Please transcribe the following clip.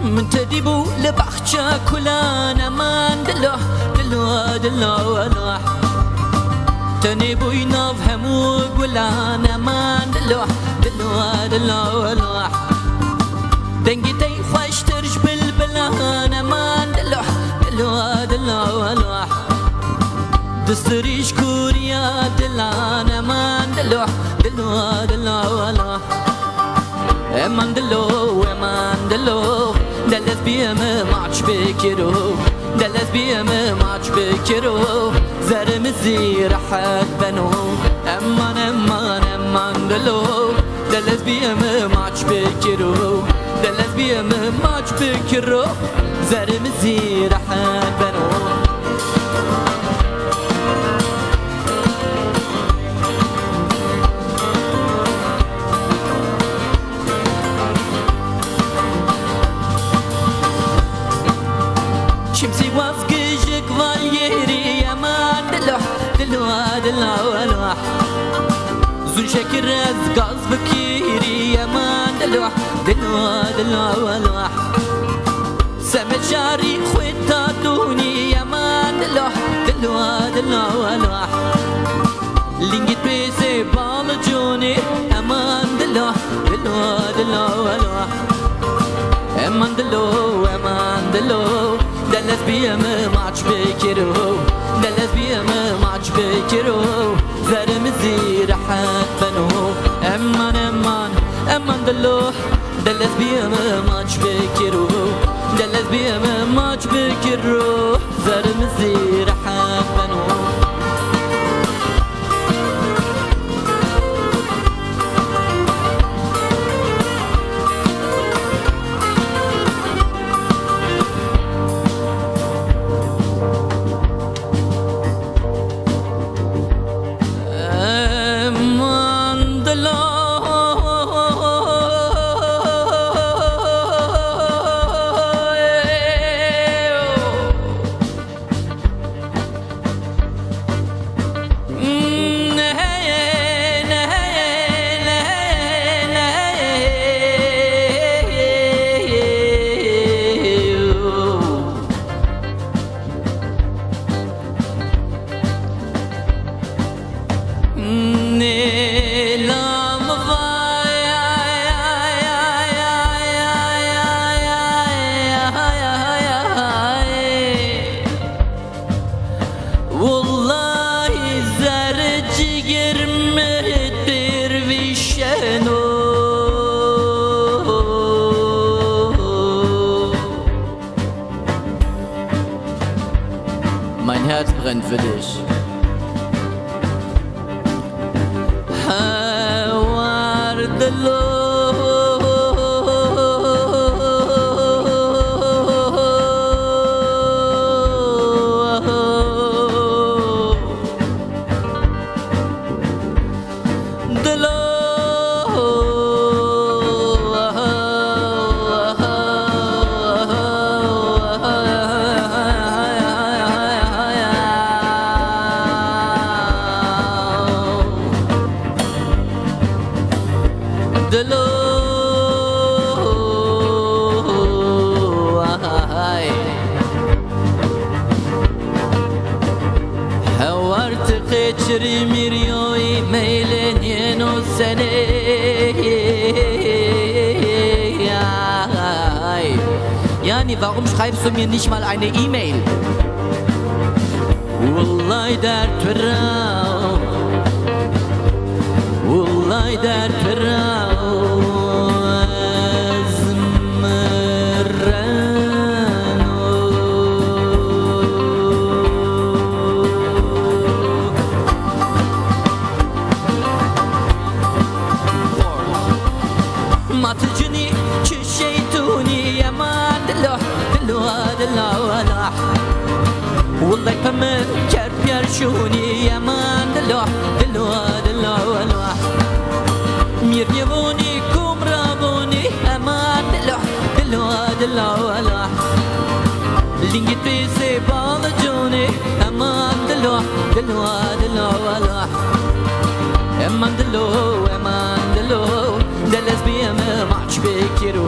من تديبو لبخشة كلنا من دلوه دلوه دلوه ولوح تنيبو ينفهمو كلنا من دلوه دلوه دلوه ولوح دنجي تيخوش ترج بالبلانا من دلوه دلوه دلوه ولوح دستريش كوريا دلانا من دلوه دلوه دلوه ولوح Emandelo, Emandelo, the lesbian march bekiro, the lesbian march bekiro, Zaremizir had beno, Emandelo, the lesbian march bekiro, the lesbian march bekiro, Zaremizir had beno. شمسي وافقجك ضيري يا مان دلوح دلوح دلوح ولوح زون شكر رزقاز بكيري يا مان دلوح دلوح دلوح ولوح سمت جاري خويتا دوني يا مان دلوح دلوح دلوح ولوح لينجت بيسي بالجوني يا مان دلوح دلوح دلوح ولوح Emandelo, Emandelo, the lesbian march bekiro, the lesbian march bekiro, Zaremizir had beno, Emandelo, the lesbian march bekiro, the lesbian march bekiro, Zaremizir had beno. Mein Herz brennt für dich. Yani, warum schreibst du mir nicht mal eine E-Mail? Wallahi dert verrao, wallahi dert verrao, Matıcını çişeytuni yaman dilo dilo dilo Allah والله كمان كرب يرشوني yaman dilo dilo dilo Allah ميرنيوني كومرابوني yaman dilo dilo dilo Allah لينجت بيسي بالجوني yaman dilo dilo dilo Allah yaman dilo the lesbian march bekiro